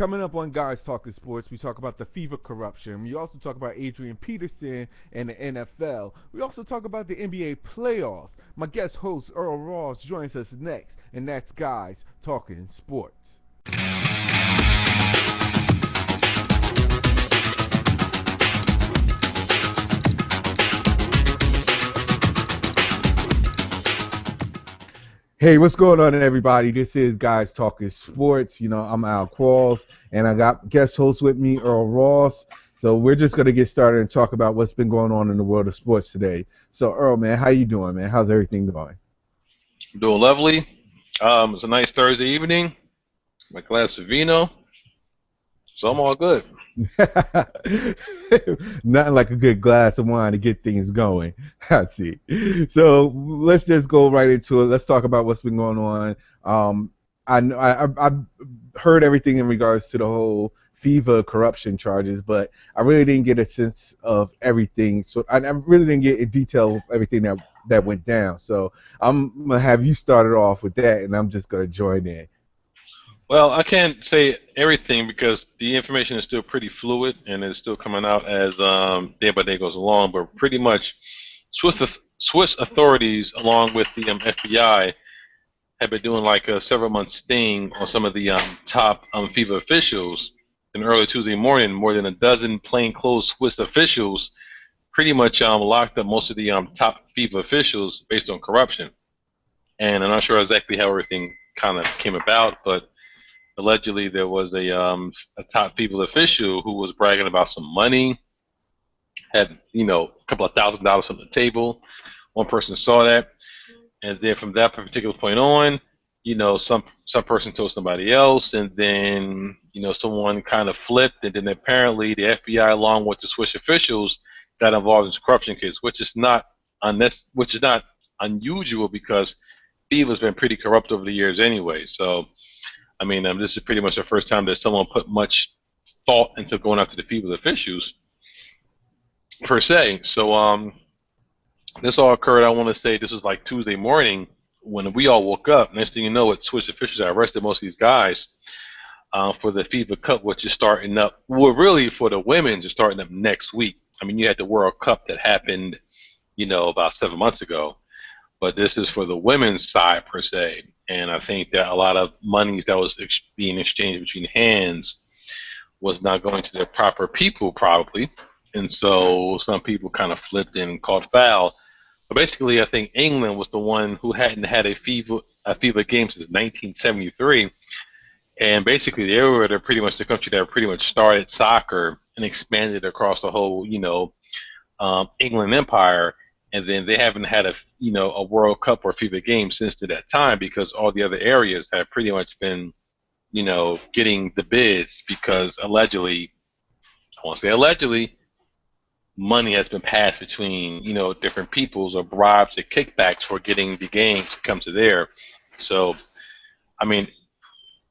Coming up on Guys Talking Sports, we talk about the FIFA corruption. We also talk about Adrian Peterson and the NFL. We also talk about the NBA playoffs. My guest host, Earl Ross, joins us next, and that's Guys Talking Sports. Hey, what's going on, everybody? This is Guys Talking Sports. I'm Al Qualls, and I got guest host with me, Earl Ross. So we're just going to get started and talk about what's been going on in the world of sports today. So, Earl, man, how you doing, man? How's everything going? Doing lovely. It's a nice Thursday evening. My glass of vino. So I'm all good. Nothing like a good glass of wine to get things going. I see. So let's just go right into it. Let's talk about what's been going on. I've heard everything in regards to the whole FIFA corruption charges, but I really didn't get a sense of everything. So I really didn't get a detail of everything that went down. So I'm gonna have you started off with that, and I'm just gonna join in. Well, I can't say everything because the information is still pretty fluid and it's still coming out as day by day goes along. But pretty much, Swiss authorities, along with the FBI, have been doing like a several-month sting on some of the top FIFA officials. And early Tuesday morning, more than a dozen plainclothes Swiss officials pretty much locked up most of the top FIFA officials based on corruption. And I'm not sure exactly how everything kind of came about, but allegedly there was a top FIFA official who was bragging about some money, had a couple of $1,000s on the table. One person saw that, and then from that particular point on, some person told somebody else, and then someone kind of flipped, and then apparently the FBI, along with the Swiss officials, got involved in this corruption case, which is not unusual because FIFA has been pretty corrupt over the years anyway. So, I mean, this is pretty much the first time that someone put much thought into going after the FIFA officials, per se. So, this all occurred, I want to say, this is like Tuesday morning when we all woke up. Next thing you know, Swiss officials had arrested most of these guys for the FIFA Cup, which is starting up. Well, really, for the women, is starting up next week. I mean, you had the World Cup that happened, about 7 months ago. But this is for the women's side, per se. And I think that a lot of monies that was being exchanged between hands was not going to the proper people, probably. And so some people kind of flipped and caught foul. But basically, I think England was the one who hadn't had a FIFA game since 1973. And basically, they were pretty much the country that pretty much started soccer and expanded across the whole, England empire. And then they haven't had a World Cup or FIFA game since to that time because all the other areas have pretty much been, getting the bids because allegedly, I want to say allegedly, money has been passed between, different peoples or bribes or kickbacks for getting the game to come to there. So, I mean,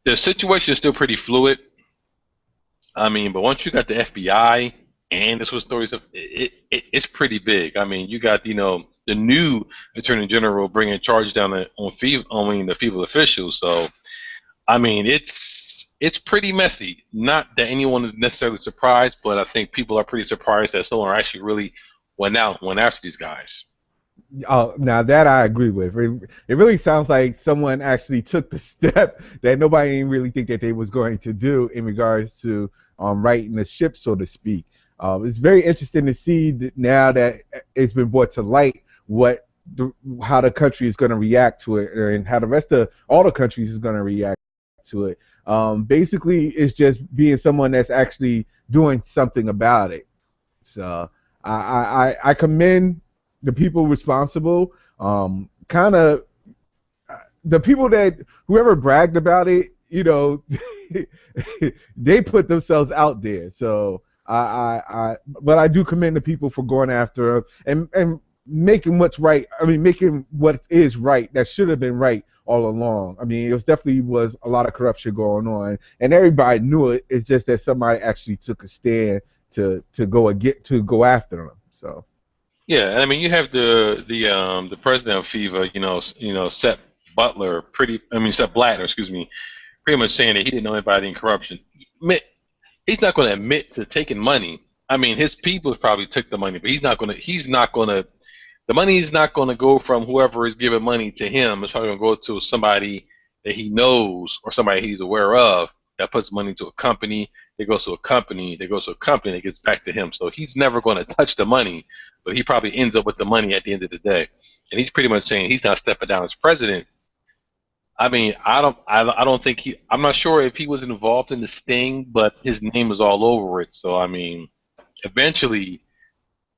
the situation is still pretty fluid. I mean, but once you got the FBI and this was stories of it's pretty big. I mean, you got the new Attorney General bringing charges down on FIFA, the FIFA officials. So, I mean, it's pretty messy. Not that anyone is necessarily surprised, but I think people are pretty surprised that someone actually really went after these guys. Oh, now that I agree with. It really sounds like someone actually took the step that nobody didn't really think that they was going to do in regards to righting the ship, so to speak. It's very interesting to see that now that it's been brought to light how the country is going to react to it and how the rest of all the countries is going to react to it. Basically, it's just being someone that's actually doing something about it. So I commend the people responsible. Kind of the people that whoever bragged about it, they put themselves out there. So but I do commend the people for going after him and making what's right. I mean, making what is right that should have been right all along. I mean, it definitely was a lot of corruption going on, and everybody knew it. It's just that somebody actually took a stand to go after them. So. Yeah, and I mean, you have the president of FIFA, Sepp Blatter, excuse me, pretty much saying that he didn't know anybody in corruption. admit, he's not going to admit to taking money. I mean, his people probably took the money, but he's not going to. He's not going to. The money is not going to go from whoever is giving money to him. It's probably going to go to somebody that he knows or somebody he's aware of that puts money to a company. It goes to a company. That goes to a company. That gets back to him. So he's never going to touch the money, but he probably ends up with the money at the end of the day. And he's pretty much saying he's not stepping down as president. I mean, I don't think I'm not sure if he was involved in the sting, but his name is all over it. So I mean, eventually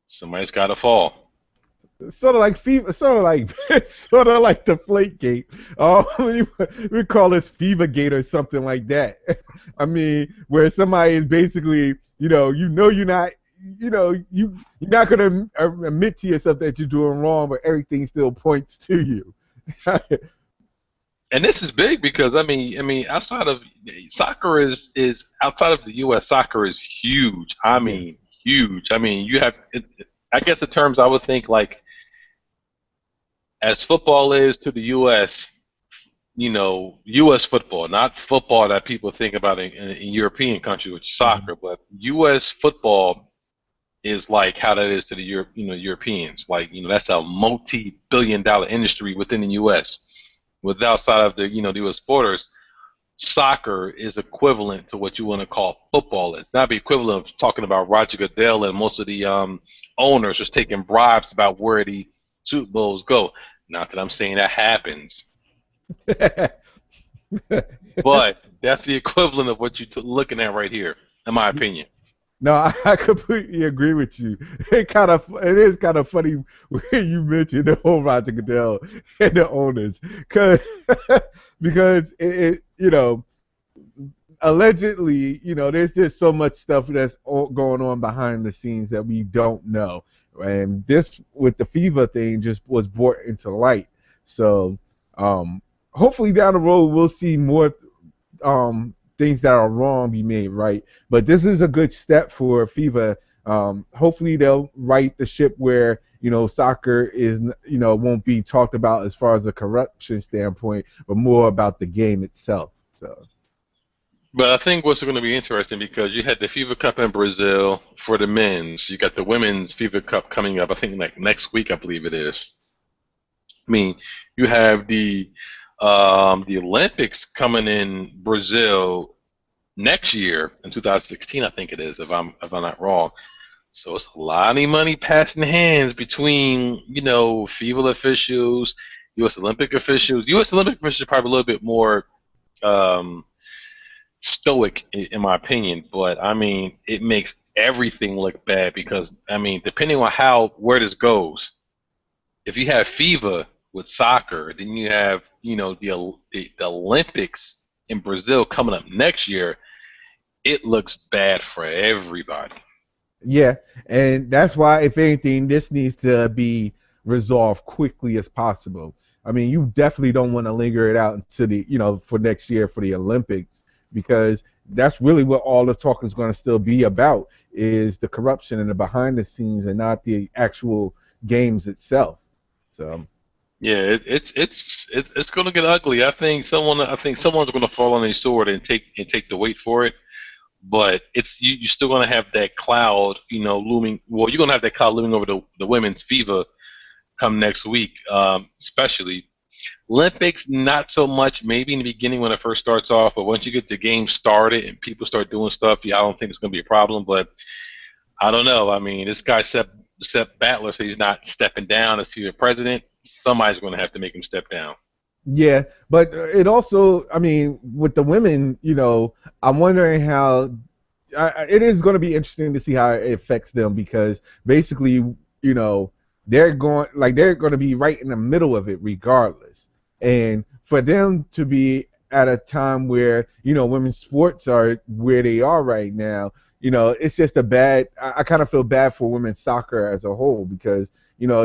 somebody's got to fall. Sort of like fever, sort of like sort of like the Flake Gate. We call this Fever Gate or something like that. I mean, where somebody is basically, you're not, you're not gonna admit to yourself that you're doing wrong, but everything still points to you. And this is big because outside of soccer is outside of the U.S. soccer is huge. I Yes. mean, huge. I mean, you have. I guess the terms I would think like as football is to the U.S. U.S. football, not football that people think about in European countries, which is Mhm. soccer, but U.S. football is like how that is to the Europeans. Like that's a multi-billion-dollar industry within the U.S. With outside of the U.S. borders, soccer is equivalent to what you want to call football. It's not the equivalent of talking about Roger Goodell and most of the owners just taking bribes about where the Super Bowls go. Not that I'm saying that happens, but that's the equivalent of what you're looking at right here, in my opinion. No, I completely agree with you. It is kind of funny when you mentioned the whole Roger Goodell and the owners, cause because allegedly, there's just so much stuff that's going on behind the scenes that we don't know, and this with the FIFA thing just was brought into light. So, um, hopefully down the road we'll see more things that are wrong be made right. But this is a good step for FIFA. Hopefully they'll right the ship where soccer is won't be talked about as far as a corruption standpoint, but more about the game itself. So But I think what's going to be interesting because you had the FIFA Cup in Brazil for the men's. You got the women's FIFA Cup coming up. I think like next week, I believe it is. I mean, you have the Olympics coming in Brazil next year in 2016, I think it is, if I'm not wrong. So it's a lot of money passing hands between FIBA officials, U.S. Olympic officials. U.S. Olympic officials are probably a little bit more um, stoic, in my opinion. But I mean, it makes everything look bad because I mean, depending on where this goes, if you have FIFA with soccer, then you have the Olympics in Brazil coming up next year. It looks bad for everybody. yeah, and that's why, if anything, this needs to be resolved quickly as possible. I mean, you definitely don't want to linger it out until for next year for the Olympics, because that's really what all the talk is going to still be about, is the corruption and the behind the scenes and not the actual games itself. So, Yeah, it's going to get ugly. I think someone's going to fall on a sword and take the weight for it. But you're still going to have that cloud, looming. Well, you're going to have that cloud looming over the women's FIFA come next week, especially Olympics. Not so much, maybe in the beginning when it first starts off, but once you get the game started and people start doing stuff, yeah, I don't think it's going to be a problem. But I don't know. I mean, this guy Sepp Battler said he's not stepping down as the president. Somebody's going to have to make him step down. yeah, but it also, I mean, with the women, I'm wondering how it is going to be interesting to see how it affects them, because basically, you know, they're going to be right in the middle of it regardless. And for them to be at a time where, women's sports are where they are right now, it's just I kind of feel bad for women's soccer as a whole, because,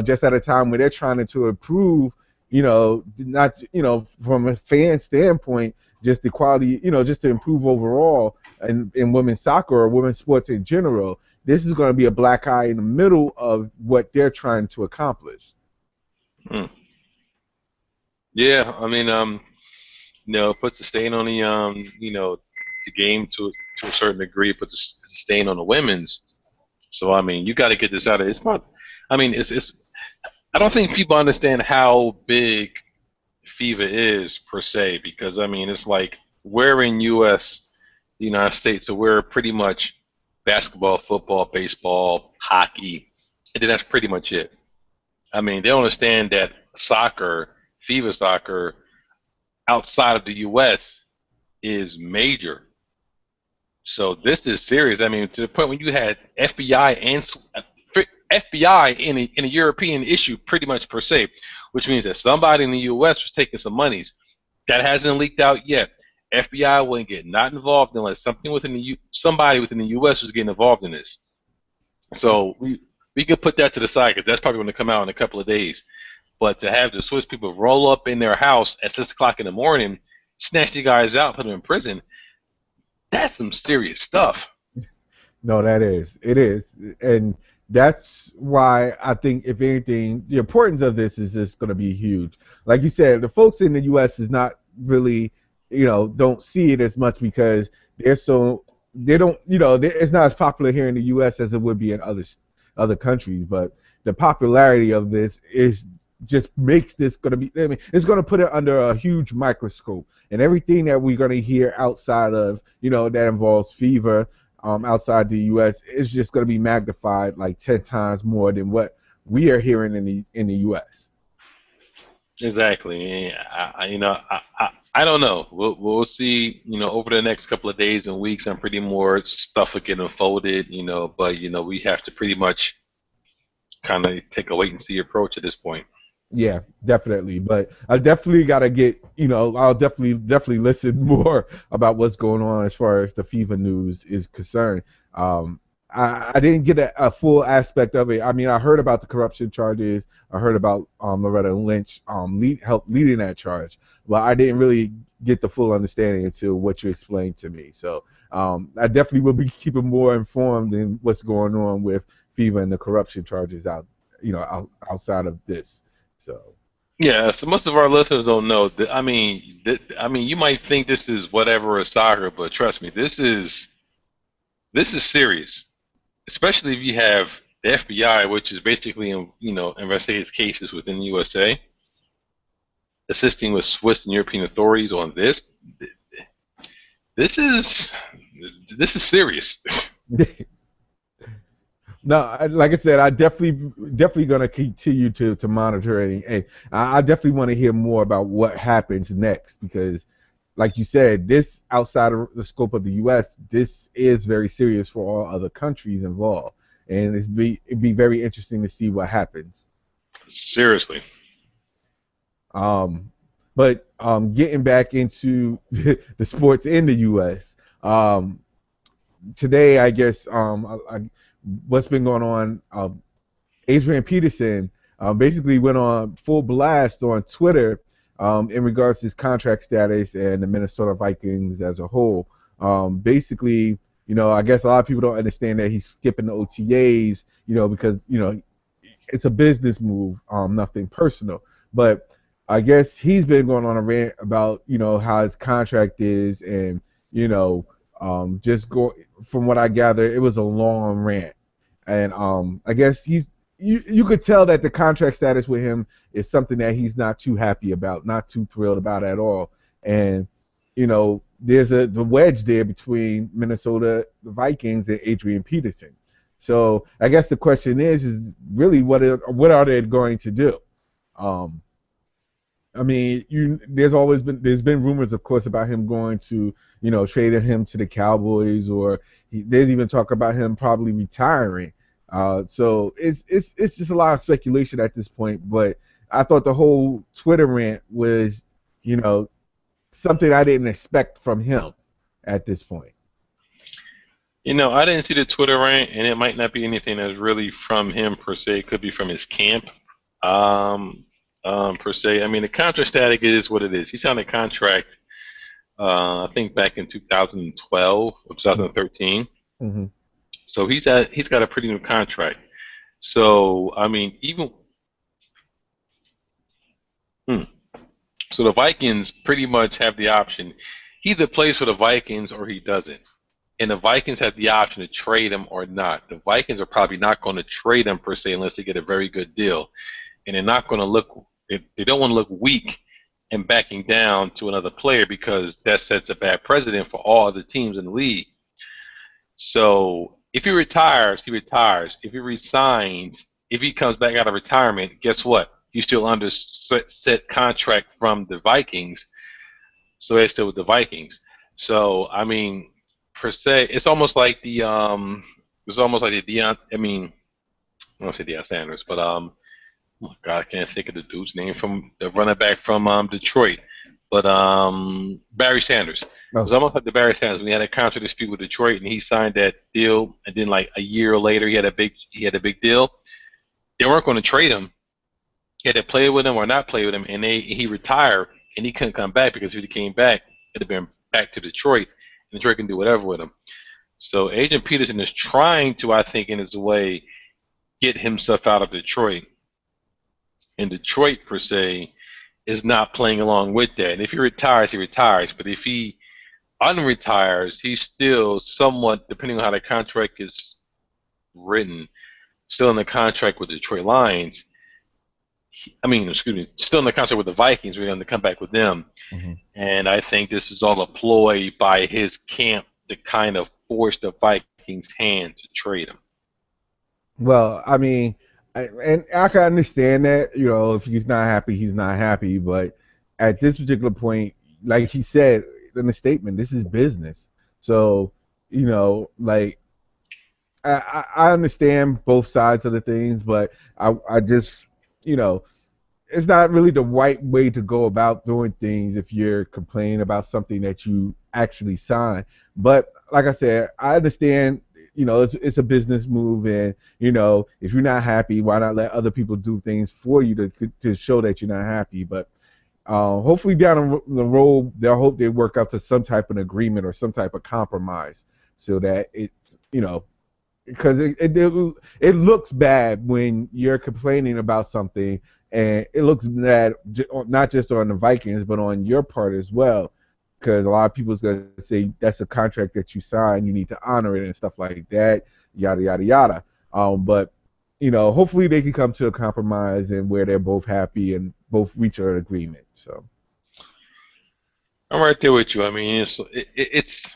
just at a time where they're trying to improve, not, from a fan standpoint, just the quality, just to improve overall in women's soccer or women's sports in general. This is going to be a black eye in the middle of what they're trying to accomplish. Hmm. Yeah, I mean, puts a stain on the game to to a certain degree, but it's a stain on the women's. So I mean, you got to get this out of. It's not. I mean, it's. I don't think people understand how big FIFA is per se, because I mean, it's like we're in U.S. the United States, so we're pretty much basketball, football, baseball, hockey, and then that's pretty much it. I mean, they don't understand that soccer, FIFA soccer, outside of the U.S. is major. So this is serious. I mean, to the point when you had FBI and FBI in a European issue, pretty much per se, which means that somebody in the U.S. was taking some monies that hasn't leaked out yet. FBI wouldn't get not involved unless something within somebody within the U.S. was getting involved in this. So we could put that to the side because that's probably going to come out in a couple of days. But to have the Swiss people roll up in their house at 6 o'clock in the morning, snatch you guys out, put them in prison, that's some serious stuff. No, it is, and that's why I think, if anything, the importance of this is just going to be huge. Like you said, the folks in the U.S. is not really, don't see it as much because they don't, it's not as popular here in the U.S. as it would be in other countries. But the popularity of this is just makes this going to be. I mean, it's going to put it under a huge microscope, and everything that we're going to hear outside of, that involves fever, outside the U.S. is just going to be magnified like 10 times more than what we are hearing in the U.S. Exactly. I don't know. We'll see. Over the next couple of days and weeks, I'm pretty more stuff will get unfolded. But we have to pretty much kind of take a wait and see approach at this point. Yeah, definitely. But I definitely got to get, I'll definitely listen more about what's going on as far as the FIFA news is concerned. I didn't get a full aspect of it. I mean, I heard about the corruption charges. I heard about Loretta Lynch help leading that charge, but I didn't really get the full understanding until what you explained to me. So I definitely will be keeping more informed in what's going on with FIFA and the corruption charges outside of this. So. Yeah, so most of our listeners don't know that. I mean, you might think this is whatever a soccer, but trust me, this is serious. Especially if you have the FBI, which is basically investigates cases within the USA, assisting with Swiss and European authorities on this. This is serious. No, like I said, I definitely gonna continue to monitor it. And I definitely want to hear more about what happens next because, like you said, this outside of the scope of the U.S., this is very serious for all other countries involved, and it'd be very interesting to see what happens. Seriously. But getting back into the sports in the U.S. Today, I guess what's been going on, Adrian Peterson basically went on full blast on Twitter in regards to his contract status and the Minnesota Vikings as a whole. Basically, I guess a lot of people don't understand that he's skipping the OTAs, because, it's a business move, nothing personal. But I guess he's been going on a rant about, how his contract is and, just from what I gather, it was a long rant. And I guess you could tell that the contract status with him is something that he's not too happy about, not too thrilled about at all. And, there's the wedge there between Minnesota the Vikings and Adrian Peterson. So I guess the question is really what are they going to do? I mean, there's been rumors, of course, about him going to, trading him to the Cowboys, or there's even talk about him probably retiring. So it's just a lot of speculation at this point. But I thought the whole Twitter rant was, something I didn't expect from him at this point. I didn't see the Twitter rant, and it might not be anything that's really from him per se. It could be from his camp. Per se. I mean, the contract static is what it is. He signed a contract, I think back in 2012 or 2013. Mm-hmm. So he's got a pretty new contract. So I mean, so the Vikings pretty much have the option. He either plays for the Vikings or he doesn't. and the Vikings have the option to trade him or not. The Vikings are probably not going to trade him per se unless they get a very good deal, and they're not going to look. They don't want to look weak and backing down to another player because that sets a bad precedent for all other teams in the league. So if he retires, he retires. If he resigns, if he comes back out of retirement, guess what? He's still under set contract from the Vikings, so they're still with the Vikings. So I mean, per se, it's almost like the Deion. I mean, I don't say Deion Sanders, but oh my God, I can't think of the dude's name from the running back from Detroit. But Barry Sanders. It was Oh, almost like the Barry Sanders when he had a contract dispute with Detroit and he signed that deal, and then like a year later he had a big deal. They weren't going to trade him. He had to play with him or not play with him, and he retired and he couldn't come back because if he came back, it'd have been back to Detroit, and Detroit can do whatever with him. So Agent Peterson is trying to, I think, in his way, get himself out of Detroit. And Detroit per se is not playing along with that. And if he retires, he retires. But if he unretires, he's still somewhat, depending on how the contract is written, still in the contract with the Detroit Lions. I mean, excuse me, still in the contract with the Vikings. We're going to come back with them. mhm. And I think this is all a ploy by his camp to kind of force the Vikings' hand to trade him. Well, I mean, and I can understand that. If he's not happy, he's not happy. But at this particular point, like he said in the statement, this is business. So, like I understand both sides of the things, but I just, you know, it's not really the right way to go about doing things if you're complaining about something that you actually signed. But like I said, I understand. It's a business move, and if you're not happy, why not let other people do things for you to show that you're not happy? But hopefully down the road, they'll hope they work out to some type of agreement or some type of compromise, so that you know, because it looks bad when you're complaining about something, and it looks bad not just on the Vikings but on your part as well, because a lot of people's gonna say that's a contract that you signed, you need to honor it and stuff like that, yada yada yada. But hopefully they can come to a compromise and where they're both happy and both reach an agreement. So I'm right there with you. I mean, it's.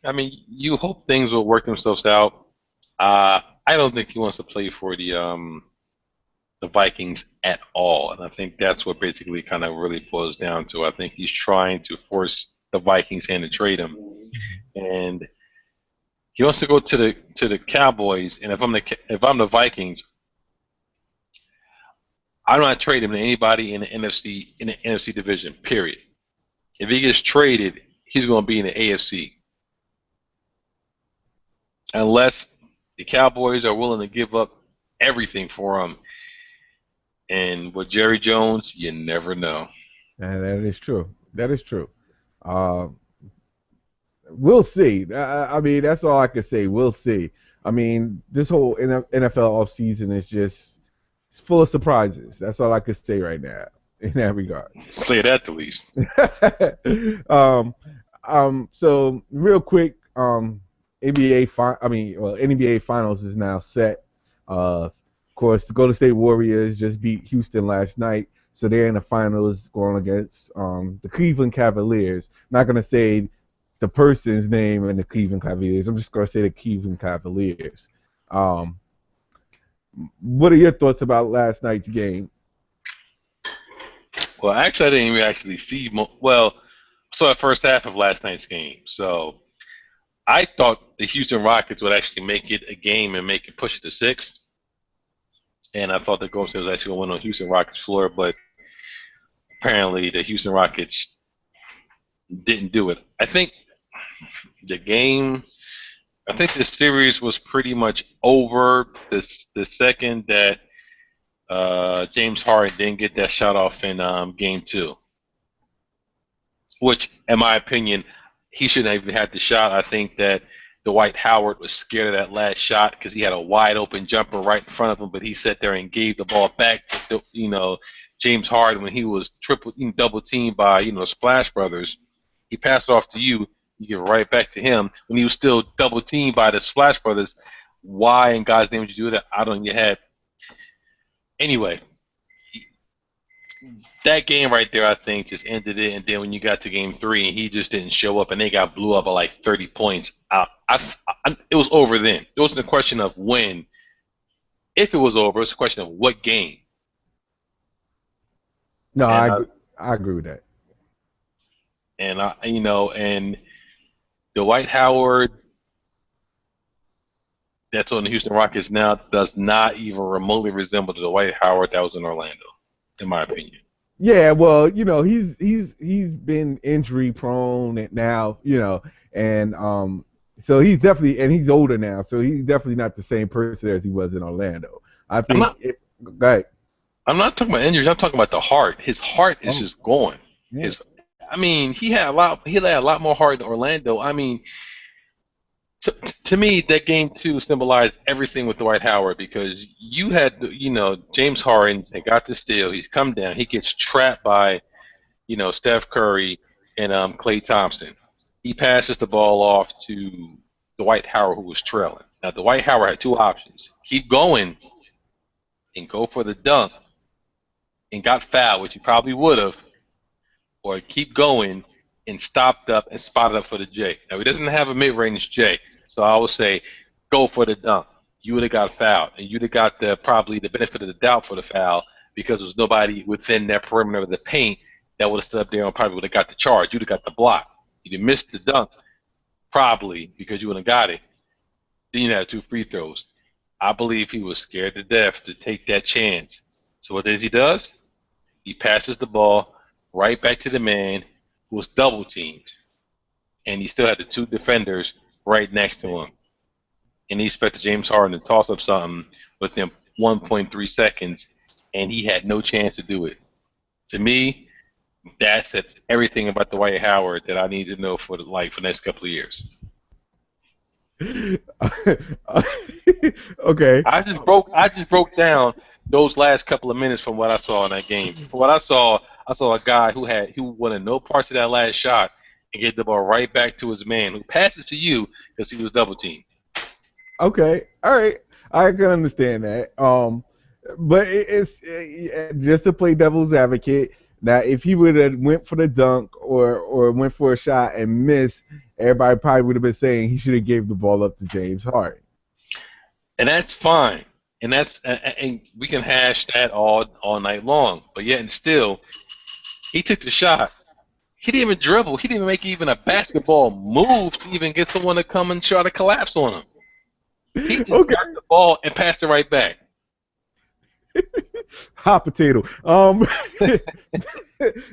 I mean, you hope things will work themselves out. I don't think he wants to play for the Vikings at all, and I think that's what basically kind of really boils down to. I think he's trying to force the Vikings hand to trade him, and he wants to go to the Cowboys. And if I'm the Vikings, I'm not trading him to anybody in the NFC division. Period. If he gets traded, he's going to be in the AFC unless the Cowboys are willing to give up everything for him. And with Jerry Jones, you never know. and that is true. That is true. Uh, we'll see. I mean, that's all I can say. We'll see. I mean, this whole NFL offseason is just it's full of surprises. That's all I can say right now in that regard. Say that the least. um, so real quick, NBA Finals is now set. Of course, the Golden State Warriors just beat Houston last night, so they're in the finals going against the Cleveland Cavaliers. Not gonna say the person's name in the Cleveland Cavaliers. I'm just gonna say the Cleveland Cavaliers. Um, what are your thoughts about last night's game? Well, actually, I didn't even actually see. Well, I saw the first half of last night's game. So I thought the Houston Rockets would actually make it a game and make it push it to six. And I thought the Golden State was actually going to win on Houston Rockets floor, but apparently the Houston Rockets didn't do it. The game, I think the series was pretty much over the second that James Harden didn't get that shot off in game two, which, in my opinion, he shouldn't have even had the shot. I think that Dwight Howard was scared of that last shot because he had a wide open jumper right in front of him, but he sat there and gave the ball back to James Harden when he was double teamed by Splash Brothers. He passed it off to you. You give it right back to him when he was still double teamed by the Splash Brothers. Why in God's name would you do that? I don't know. You had anyway. That game right there, I think, just ended it. And then when you got to game three, and he just didn't show up, and they got blew up by like 30 points. It was over then. It wasn't a question of when. If it was over, it's a question of what game. No, And I agree with that. and Dwight Howard, that's on the Houston Rockets now, does not even remotely resemble the Dwight Howard that was in Orlando, in my opinion. Yeah, well, he's been injury prone now, and so he's older now, so he's definitely not the same person as he was in Orlando. I I'm think not. go ahead. I'm not talking about injuries. I'm talking about the heart. His heart is just going. Yeah. I mean, he had a lot more heart in Orlando. I mean, to me, that game too symbolized everything with Dwight Howard because you had, James Harden. They got the steal. He's come down. He gets trapped by, Steph Curry and Klay Thompson. He passes the ball off to Dwight Howard, who was trailing. Now, Dwight Howard had two options: keep going and go for the dunk, and got fouled, which he probably would have, or keep going and stopped up and spotted up for the J. Now, he doesn't have a mid-range J, so I would say go for the dunk. You would have got fouled, and you'd have got probably the benefit of the doubt for the foul because there was nobody within that perimeter of the paint that would have stood up there and probably would have got the charge. You'd have got the block. You'd have missed the dunk probably because you would have got it. Then you'd have two free throws. I believe he was scared to death to take that chance. So what he does? He passes the ball right back to the man who was double teamed, and he still had the two defenders right next to him. And he expected James Harden to toss up something within 1.3 seconds, and he had no chance to do it. To me, that said everything about Dwight Howard that I need to know for the next couple of years. Okay. I just broke down those last couple of minutes from what I saw in that game. From what I saw a guy who wanted no parts of that last shot and get the ball right back to his man who passes to you because he was double teamed. Okay. All right. I can understand that. But it's just to play devil's advocate. Now, if he would have went for the dunk or went for a shot and missed, everybody probably would have been saying he should have gave the ball up to James Harden. And that's fine. And we can hash that all night long. But yet and still, he took the shot. He didn't even dribble. He didn't even make even a basketball move to even get someone to come and try to collapse on him. He just got the ball and passed it right back. Hot potato.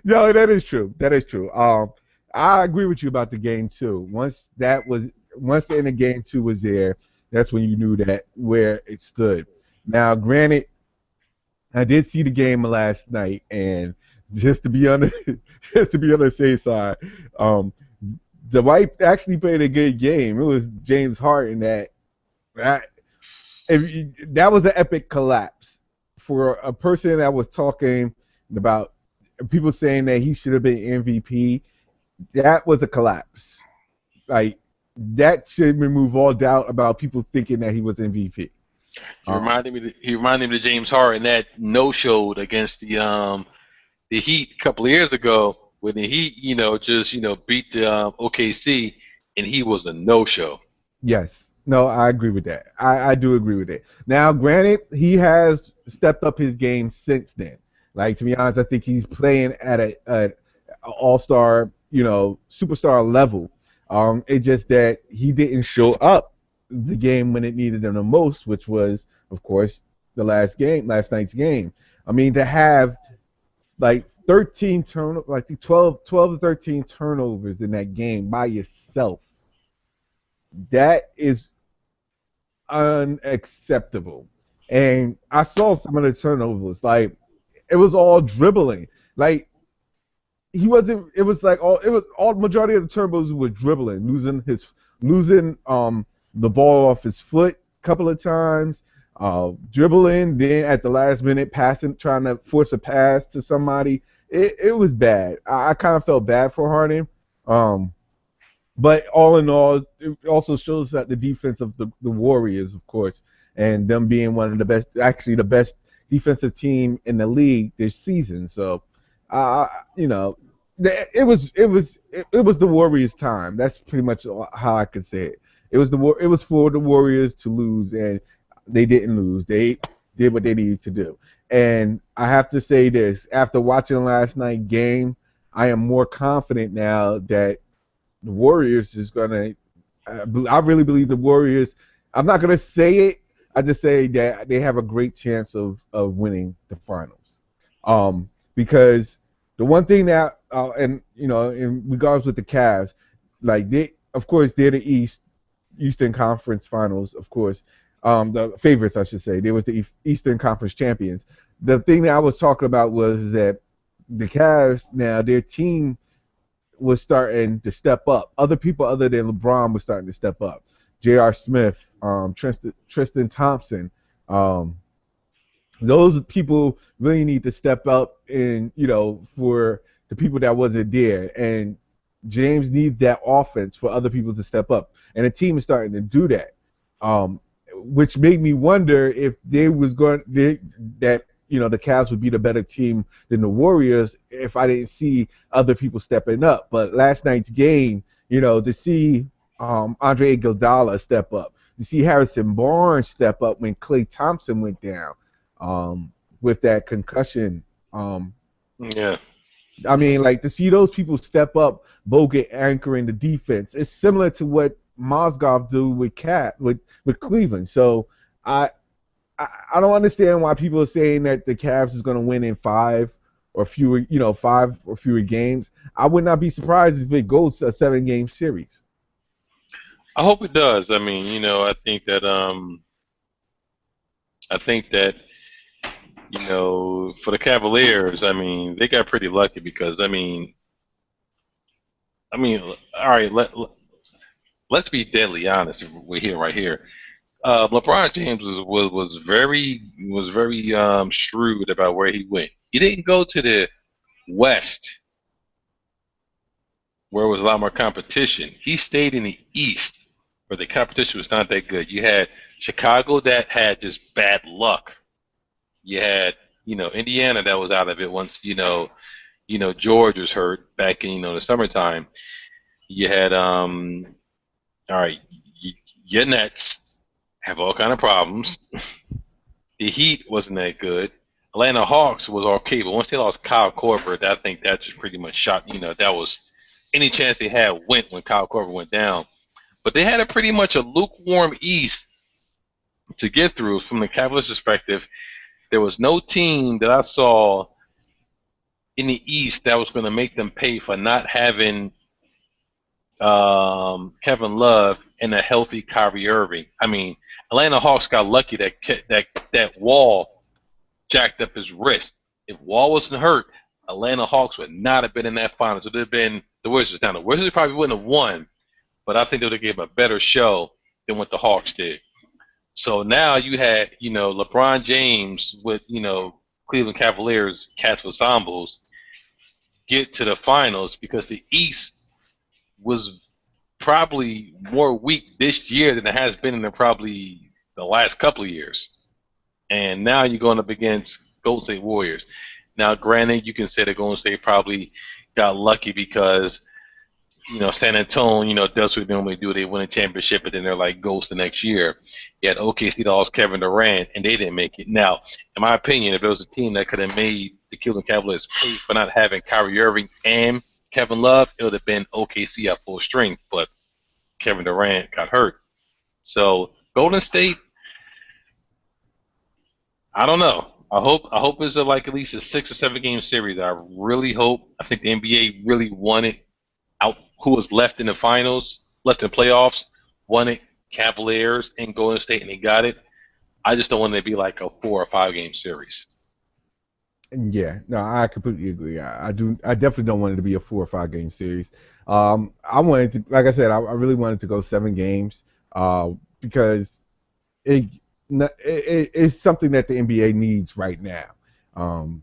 No, that is true. That is true. I agree with you about the game too. Once the end of game two was there, that's when you knew that where it stood. Now, granted, I did see the game last night, and just to be on the safe side, Dwight actually played a good game. It was James Harden that was an epic collapse for a person that was talking about people saying that he should have been MVP. That was a collapse. Like that should remove all doubt about people thinking that he was MVP. He reminded me of James Harden that no-showed against the Heat a couple of years ago when the Heat, beat the OKC, and he was a no-show. Yes. No, I agree with that. I do agree with it. Now, granted, he has stepped up his game since then. Like, to be honest, I think he's playing at a all-star, superstar level. It's just that he didn't show up the game when it needed him the most, which was, of course, last night's game. I mean, to have like 13 turnovers, like 12 to 13 turnovers in that game by yourself, that is unacceptable. And I saw some of the turnovers, like it was all dribbling. Like he wasn't. It was like all majority of the turnovers were dribbling, losing the ball off his foot a couple of times, dribbling, then at the last minute passing, trying to force a pass to somebody. It was bad. I kind of felt bad for Harden. But all in all, it also shows that the defense of the Warriors, of course, and them being one of the best, actually the best defensive team in the league this season. So, uh, you know, it was the Warriors' time. That's pretty much how I could say it. It was for the Warriors to lose, and they didn't lose. They did what they needed to do. And I have to say this: after watching last night's game, I am more confident now that the Warriors is gonna. I really believe the Warriors. I'm not gonna say it. I just say that they have a great chance of winning the finals. Because the one thing that and in regards with the Cavs, like they of course they're the Eastern Conference Finals, of course. The favorites, I should say. They was the Eastern Conference champions. The thing that I was talking about was that the Cavs now their team was starting to step up. Other people other than LeBron was starting to step up. J.R. Smith, Tristan Thompson, um, those people really need to step up and for the people that wasn't there. And James needs that offense for other people to step up. And the team is starting to do that. Which made me wonder if that the Cavs would be the better team than the Warriors if I didn't see other people stepping up. But last night's game, to see Andre Iguodala step up, to see Harrison Barnes step up when Klay Thompson went down with that concussion. Yeah. I mean, like to see those people step up, Bogut anchoring the defense. It's similar to what Mozgov do with Cleveland. So I don't understand why people are saying that the Cavs is going to win in five or fewer games. I would not be surprised if it goes to a 7-game series. I hope it does. I mean, I think that for the Cavaliers, I mean, they got pretty lucky because all right, let's be deadly honest. We're here right here. LeBron James was very shrewd about where he went. He didn't go to the West where it was a lot more competition. He stayed in the East where the competition was not that good. You had Chicago that had just bad luck. You had Indiana that was out of it once George was hurt back in the summertime. You had all right, your Nets have all kind of problems. The Heat wasn't that good. Atlanta Hawks was okay, but once they lost Kyle Korver, I think that just pretty much shot. That was any chance they had went when Kyle Korver went down. But they had pretty much a lukewarm East to get through from the Cavaliers' perspective. There was no team that I saw in the East that was going to make them pay for not having Kevin Love and a healthy Kyrie Irving. I mean, Atlanta Hawks got lucky that Wall jacked up his wrist. If Wall wasn't hurt, Atlanta Hawks would not have been in that finals. It would have been the Wizards. Now, the Wizards probably wouldn't have won, but I think they would have given a better show than what the Hawks did. So now you had, LeBron James with, Cleveland Cavaliers, cats ensembles, get to the finals because the East was probably more weak this year than it has been in probably the last couple of years. And now you're going up against Golden State Warriors. Now, granted, you can say that Golden State probably got lucky because, San Antonio, does what they normally do. They win a championship, but then they're like ghosts the next year. You had OKC that lost Kevin Durant, and they didn't make it. Now, in my opinion, if there was a team that could have made the Cleveland Cavaliers pay for not having Kyrie Irving and Kevin Love, it would have been OKC at full strength, but Kevin Durant got hurt. So Golden State, I don't know. I hope it's like at least a 6 or 7 game series. I really hope. I think the NBA really wanted out who was left in the finals, left in the playoffs, wanted Cavaliers and Golden State, and they got it. I just don't want it to be like a 4 or 5 game series. Yeah, no, I completely agree. I do. I definitely don't want it to be a 4 or 5 game series. I wanted to, like I said, I really wanted to go 7 games because it, it's something that the NBA needs right now. Um,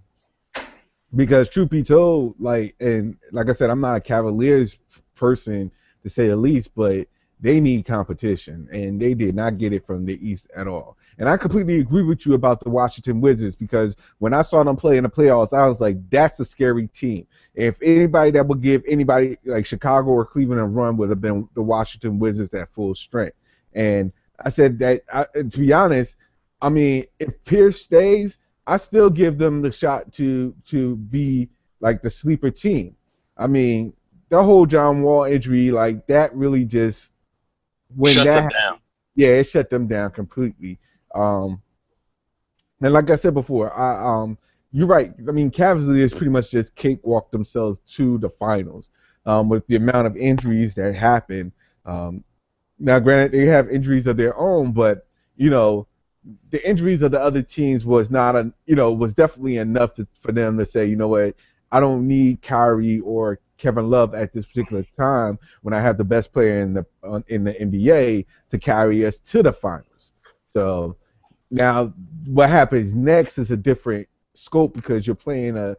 because truth be told, like I said, I'm not a Cavaliers person, to say the least. But they need competition, and they did not get it from the East at all. And I completely agree with you about the Washington Wizards because when I saw them play in the playoffs, I was like, that's a scary team. If anybody that would give anybody like Chicago or Cleveland a run would have been the Washington Wizards at full strength. And I said that, to be honest, I mean, if Pierce stays, I still give them the shot to be like the sleeper team. I mean, the whole John Wall injury, like that really just when Shut them that down. yeah, it shut them down completely. Um, and like I said before, you're right. I mean, Cavaliers pretty much just cakewalked themselves to the finals with the amount of injuries that happened. Um, Now, granted, they have injuries of their own, but you know, the injuries of the other teams was not a was definitely enough for them to say, you know what, I don't need Kyrie or Kevin Love at this particular time when I have the best player in the NBA to carry us to the finals. So now, what happens next is a different scope because you're playing a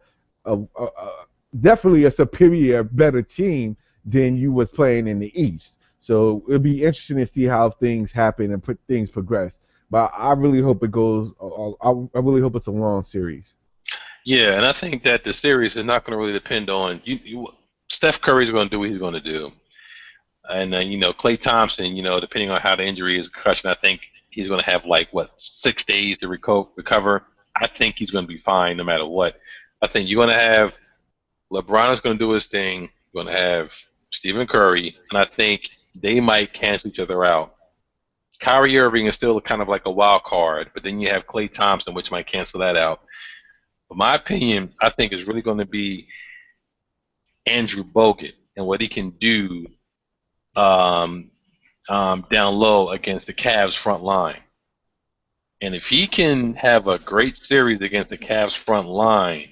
definitely a superior, better team than you was playing in the East. So it'll be interesting to see how things happen and put things progress. But I really hope it goes. I really hope it's a long series. Yeah, and I think that the series is not going to really depend on you. Steph Curry's going to do what he's going to do, and Klay Thompson. Depending on how the injury is concussion, I think he's going to have like what 6 days to recover. I think he's going to be fine no matter what. I think you're going to have LeBron is going to do his thing. You're going to have Stephen Curry, and I think they might cancel each other out. Kyrie Irving is still kind of like a wild card, but then you have Klay Thompson, which might cancel that out. But my opinion, I think, is really going to be Andrew Bogut and what he can do um, down low against the Cavs front line. And if he can have a great series against the Cavs front line,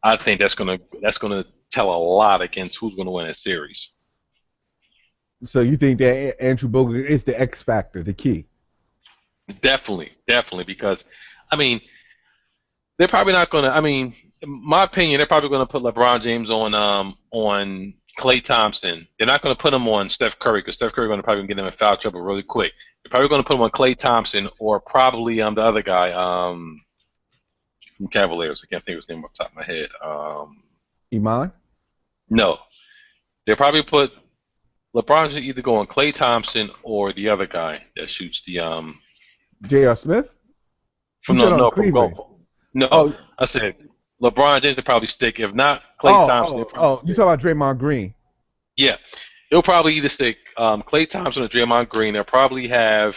I think that's gonna tell a lot against who's going to win a series. So you think that Andrew Bogut is the X factor, the key? Definitely, definitely, because I mean they're probably not going to. I mean, in my opinion, they're probably going to put LeBron James on Klay Thompson. They're not going to put him on Steph Curry because Steph Curry going to probably get him in foul trouble really quick. They're probably going to put him on Klay Thompson or probably the other guy from Cavaliers. I can't think of his name off the top of my head. Iman, No, they'll probably put LeBron should either go on Klay Thompson or the other guy that shoots the J.R. Smith. You from said on from Cleveland. goal. No, Oh, I said LeBron James will probably stick. If not, Klay Thompson. You talking about Draymond Green? Yeah, they'll probably either stick Klay Thompson or Draymond Green. They'll probably have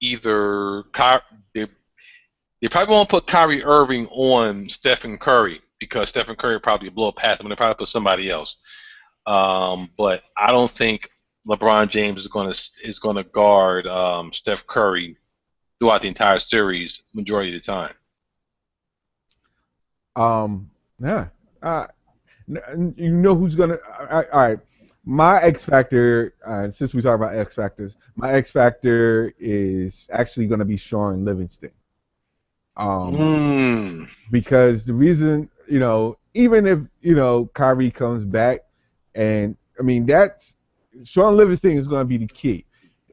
either they probably won't put Kyrie Irving on Stephen Curry because Stephen Curry will probably blow past him. They'll probably put somebody else. But I don't think LeBron James is going to guard Steph Curry throughout the entire series majority of the time. Yeah. Uh, you know who's gonna? All right. My X factor, since we talk about X factors, my X factor is actually gonna be Sean Livingston. Um, Mm. because the reason, even if Kyrie comes back, and I mean that's Sean Livingston is gonna be the key.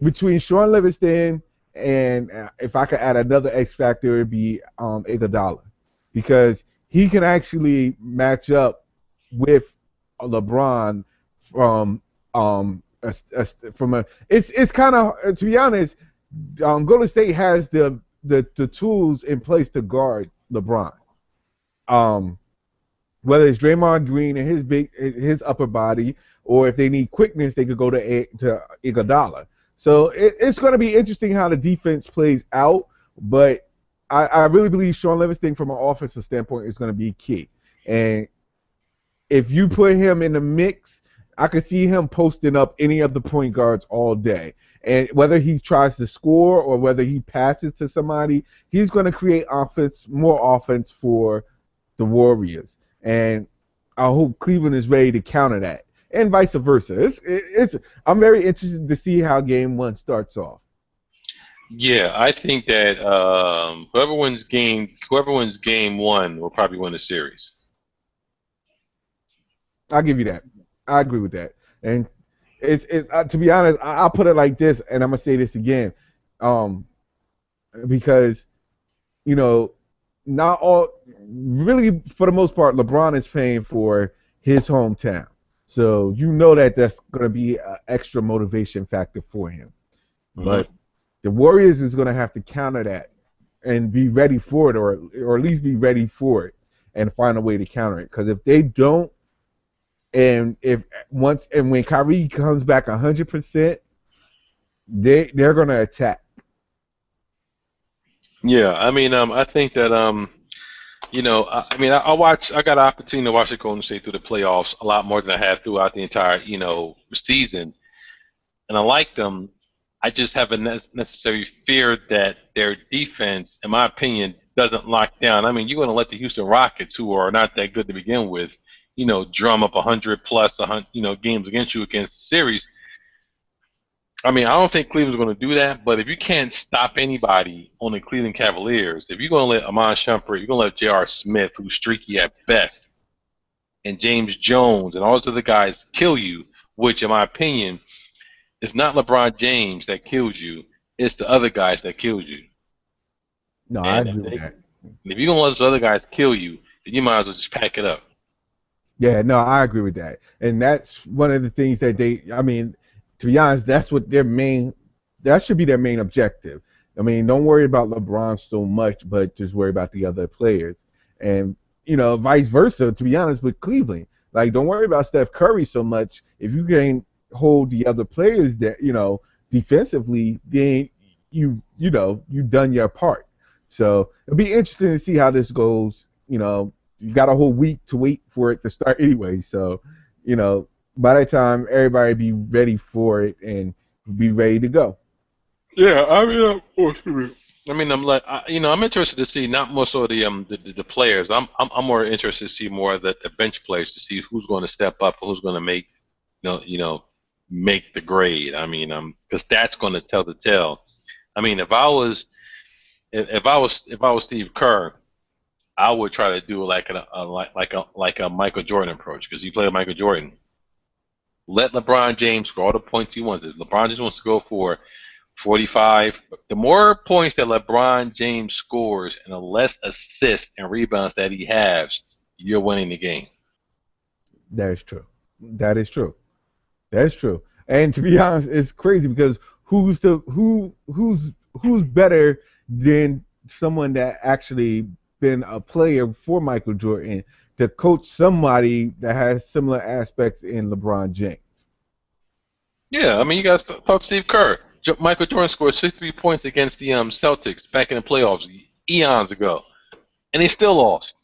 Between Sean Livingston and if I could add another X factor, it'd be Iguodala, because he can actually match up with LeBron from from a it's kind of, to be honest, Golden State has the tools in place to guard LeBron. Um, Whether it's Draymond Green and his upper body, or if they need quickness, they could go to Iguodala. So it's going to be interesting how the defense plays out, but I really believe Sean Livingston from an offensive standpoint is going to be key. And if you put him in the mix, I could see him posting up any of the point guards all day. And whether he tries to score or whether he passes to somebody, he's going to create more offense for the Warriors. And I hope Cleveland is ready to counter that, and vice versa. I'm very interested to see how Game 1 starts off. Yeah, I think that whoever wins game one will probably win the series. I'll give you that. I agree with that. And to be honest, I'll put it like this, and I'm gonna say this again, um, because you know, not all, really for the most part, LeBron is paying for his hometown, so you know that that's gonna be an extra motivation factor for him. Hmm. But the Warriors is gonna have to counter that and be ready for it, or at least be ready for it, and find a way to counter it. Because if they don't, and if once and when Kyrie comes back 100%, they're gonna attack. Yeah, I mean, I think that I mean, I got an opportunity to watch the Golden State through the playoffs a lot more than I have throughout the entire, season, and I like them. I just have a necessary fear that their defense, in my opinion, doesn't lock down. I mean, you're going to let the Houston Rockets, who are not that good to begin with, drum up 100 plus, 100, games against you against the series. I mean, I don't think Cleveland's going to do that, but if you can't stop anybody on the Cleveland Cavaliers, if you're going to let Amon Shumpert, you're going to let J.R. Smith, who's streaky at best, and James Jones and all those other guys kill you, which, in my opinion, it's not LeBron James that kills you, it's the other guys that kills you. No, I And agree with that. if you're going to let those other guys kill you, then you might as well just pack it up. Yeah, no, I agree with that. And that's one of the things that I mean, to be honest, that should be their main objective. I mean, don't worry about LeBron so much, but just worry about the other players. And, vice versa, to be honest, with Cleveland. Like, don't worry about Steph Curry so much. If you can hold the other players that, defensively, then you've done your part. So it'll be interesting to see how this goes. You got a whole week to wait for it to start anyway. So, by that time, everybody be ready for it and be ready to go. Yeah, I mean, I'm like, I'm interested to see not more so the players. I'm more interested to see more of the bench players to see who's going to step up, who's going to make, make the grade. I mean, because that's going to tell the tale. I mean, if I was Steve Kerr, I would try to do like a Michael Jordan approach because he played with Michael Jordan. Let LeBron James score all the points he wants. If LeBron just wants to go for 45, the more points that LeBron James scores and the less assists and rebounds that he has, you're winning the game. That is true. That is true. That's true. And to be honest, it's crazy because who's better than someone that actually been a player for Michael Jordan to coach somebody that has similar aspects in LeBron James. Yeah, I mean, you guys talk to Steve Kerr. Michael Jordan scored 63 points against the Celtics back in the playoffs eons ago, and they still lost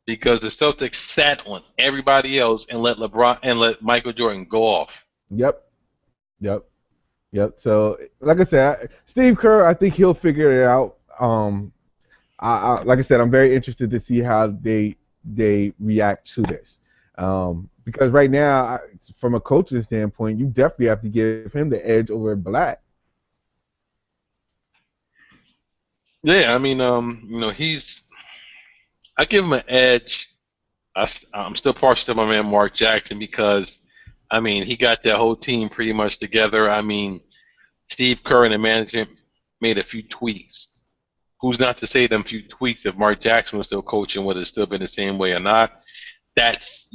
because the Celtics sat on everybody else and let Michael Jordan go off. Yep. Yep. Yep. So, like I said, Steve Kerr, I think he'll figure it out. Like I said, I'm very interested to see how they react to this. Because right now, from a coaching standpoint, you definitely have to give him the edge over Black. Yeah, I mean, I give him an edge. I'm still partial to my man Mark Jackson because, I mean, he got that whole team pretty much together. I mean, Steve Kerr and the management made a few tweaks. Who's not to say them few tweaks if Mark Jackson was still coaching, would it still been the same way or not? That's,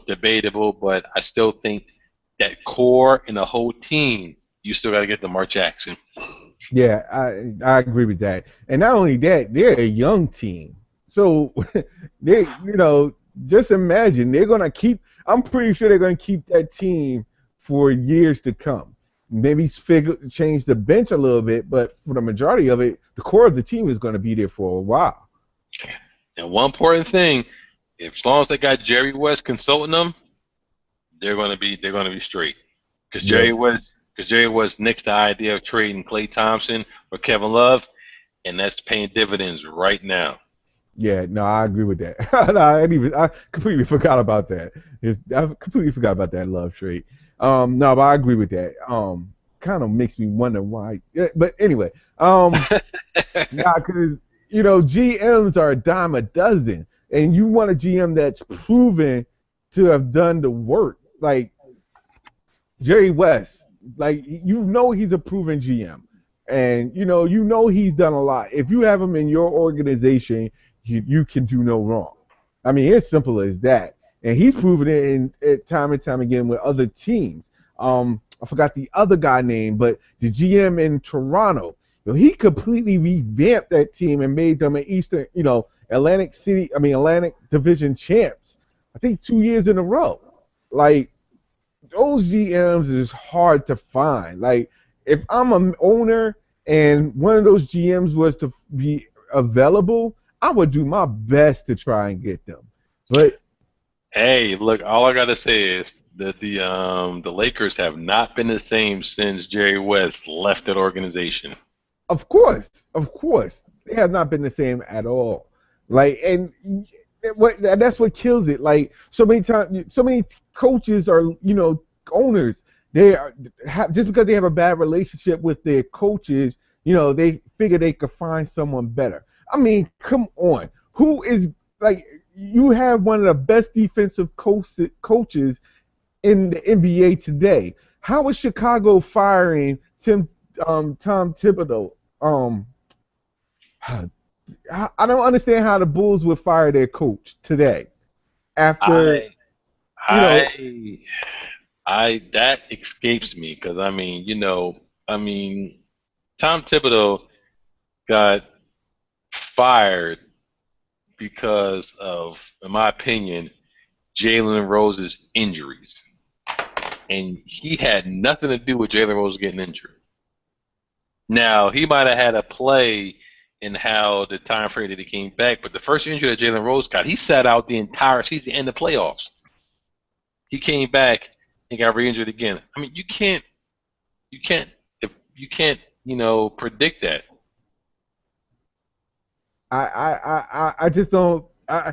debatable, but I still think that core and the whole team, you still got to get the Mark Jackson. Yeah, I agree with that. And not only that, they're a young team. So they, just imagine they're gonna keep. I'm pretty sure they're gonna keep that team for years to come. Maybe change the bench a little bit, but for the majority of it, the core of the team is gonna be there for a while. And one important thing, as long as they got Jerry West consulting them, they're gonna be straight. Because Yeah. Jerry West nixed the idea of trading Klay Thompson for Kevin Love, and that's paying dividends right now. Yeah, no, I agree with that. No, I completely forgot about that. I completely forgot about that love trade. No, but I agree with that. Kind of makes me wonder why. Yeah, but anyway, nah, because GMs are a dime a dozen, and you want a GM that's proven to have done the work. Like Jerry West, like he's a proven GM, and he's done a lot. If you have him in your organization, you can do no wrong. I mean, it's simple as that. And he's proven it time and time again with other teams. I forgot the other guy name, but the GM in Toronto, he completely revamped that team and made them an Eastern, Atlantic Division champs. I think 2 years in a row. Like those GMs is hard to find. Like if I'm an owner and one of those GMs was to be available, I would do my best to try and get them. But Hey, look, all I gotta say is that the Lakers have not been the same since Jerry West left that organization. of course, they have not been the same at all. Like, and that's what kills it. Like, so many times, so many coaches are, owners. They are just because they have a bad relationship with their coaches, they figure they could find someone better. I mean, come on, who is like you have one of the best defensive coaches in the NBA today. How is Chicago firing Tom Thibodeau? Um, I don't understand how the Bulls would fire their coach today after I you know I I that escapes me because I mean, Tom Thibodeau got fired because of, in my opinion, Jalen Rose's injuries, and he had nothing to do with Jalen Rose getting injured. Now he might have had a play in how the time frame that he came back, but the first injury that Jalen Rose got, he sat out the entire season and the playoffs. He came back and got re-injured again. I mean, you can't, if you can't, predict that. I just I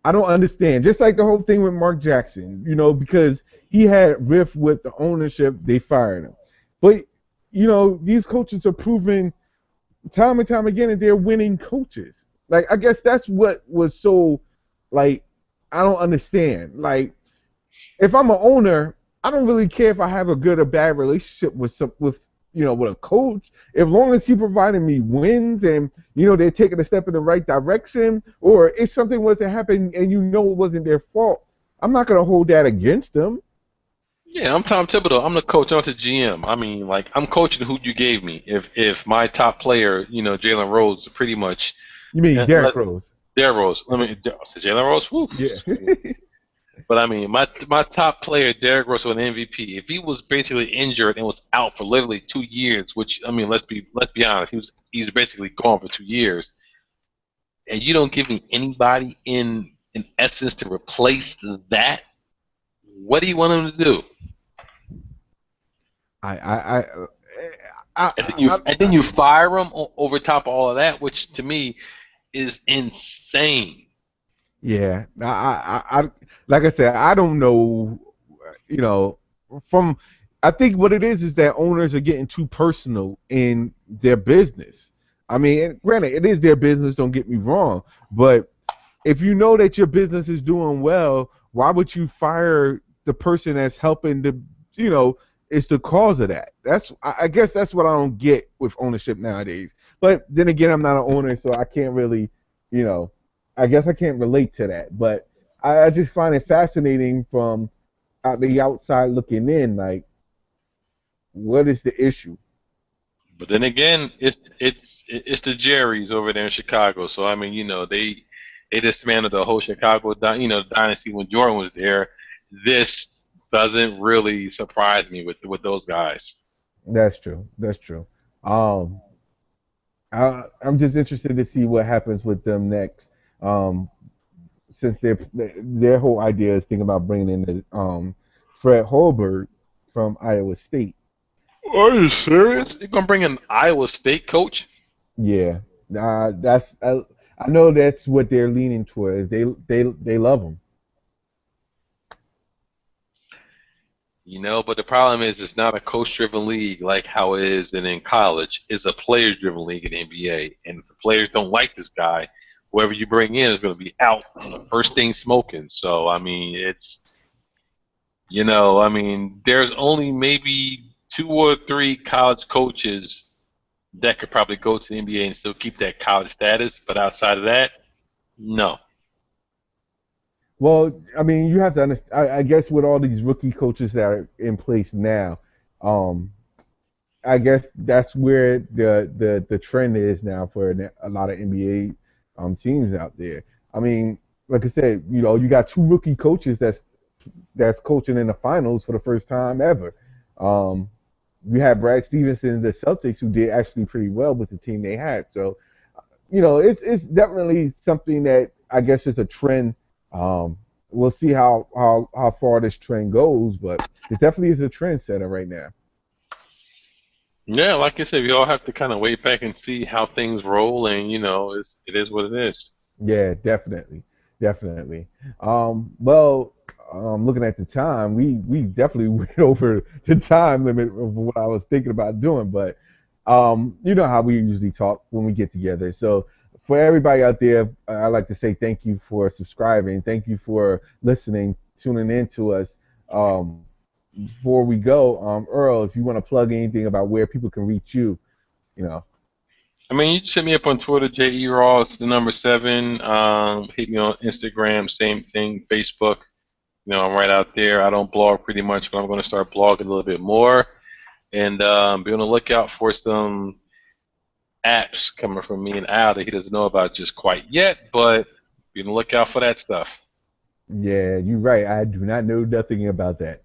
don't understand. Just like the whole thing with Mark Jackson, because he had riff with the ownership, they fired him. But these coaches are proven time and time again that they're winning coaches. Like I guess that's what was so like I don't understand. Like if I'm an owner, I don't really care if I have a good or bad relationship with a coach. As long as he providing me wins and they're taking a step in the right direction, or if something was to happen and it wasn't their fault, I'm not gonna hold that against them. Yeah, I'm Tom Thibodeau. I'm the coach. I'm not the GM. I mean, like, I'm coaching who you gave me. If my top player, Jalen Rose, pretty much, You mean Derrick unless Rose? Derrick Rose. Let me say Jalen Rose. Woo. Yeah. But I mean, my top player, Derrick Rose, was an MVP. If he was basically injured and was out for literally 2 years, which I mean, let's be honest, he's basically gone for 2 years, and you don't give me anybody in essence to replace that, what do you want him to do? I I And then you fire him over top of all of that, which to me is insane. Yeah, like I said, I don't know. You know, from I think what it is that owners are getting too personal in their business. I mean, and granted, it is their business. Don't get me wrong, but if you know that your business is doing well, why would you fire the person that's helping the, you know, is the cause of that? I guess that's what I don't get with ownership nowadays. But then again, I'm not an owner, so I can't really, you know, I guess I can't relate to that. But I just find it fascinating from the outside looking in, like, what is the issue? But then again, it's the Jerrys over there in Chicago. So I mean, they dismantled the whole Chicago, dynasty when Jordan was there. This doesn't really surprise me with those guys. That's true. That's true. Um, I'm just interested to see what happens with them next. Um, since their whole idea is thinking about bringing in the Fred Holberg from Iowa State. Are you serious? You're gonna bring an Iowa State coach? Yeah, I know that's what they're leaning towards. They love him. But the problem is it's not a coach-driven league like how it is in college. It's a players-driven league in the NBA, and if the players don't like this guy, whoever you bring in is going to be out on the first thing smoking. So I mean, I mean, there's only maybe two or three college coaches that could probably go to the NBA and still keep that college status, but outside of that, no. Well, I mean, you have to understand. I guess with all these rookie coaches that are in place now, um, I guess that's where the trend is now for a lot of NBA teams out there. I mean, like I said, you got two rookie coaches that's coaching in the finals for the first time ever. Um, you had Brad Stevenson and the Celtics who did actually pretty well with the team they had. So it's definitely something that I guess is a trend. Um, we'll see how far this trend goes, but it definitely is a trendsetter right now. Yeah, like I said, we all have to kind of wait back and see how things roll, and it is what it is. Yeah, definitely, definitely. Well, looking at the time, we definitely went over the time limit of what I was thinking about doing, but you know how we usually talk when we get together. So for everybody out there, I'd like to say thank you for subscribing, thank you for listening, tuning in to us. Um, Before we go, Earl, if you want to plug anything about where people can reach you, you know. I mean, you just hit me up on Twitter, JE Ross, the number seven. Hit me on Instagram, same thing, Facebook. I'm right out there. I don't blog pretty much, but I'm going to start blogging a little bit more. And be on the lookout for some apps coming from me and Al that he doesn't know about just quite yet, but be on the lookout for that stuff. Yeah, you're right. I do not know nothing about that.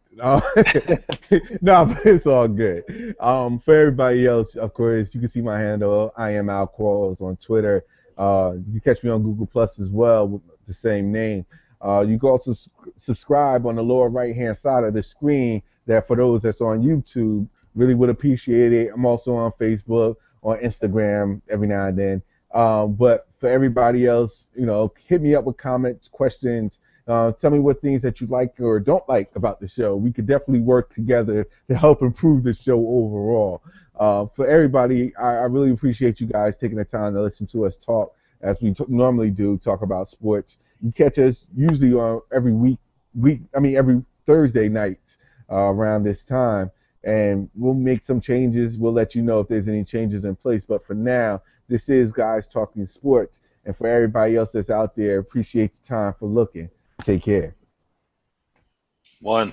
No, but it's all good. For everybody else, of course, you can see my handle. I am Al Qualls on Twitter. You can catch me on Google Plus as well with the same name. You can also subscribe on the lower right hand side of the screen. That for those that's on YouTube, really would appreciate it. I'm also on Facebook, on Instagram every now and then. But for everybody else, hit me up with comments, questions. Tell me what things that you like or don't like about the show. We could definitely work together to help improve the show overall. For everybody, I really appreciate you guys taking the time to listen to us talk as we normally do, talk about sports. You catch us usually on every every Thursday night around this time, and we'll make some changes. We'll let you know if there's any changes in place. But for now, this is Guys Talking Sports. And for everybody else that's out there, appreciate the time for looking. Take care. One.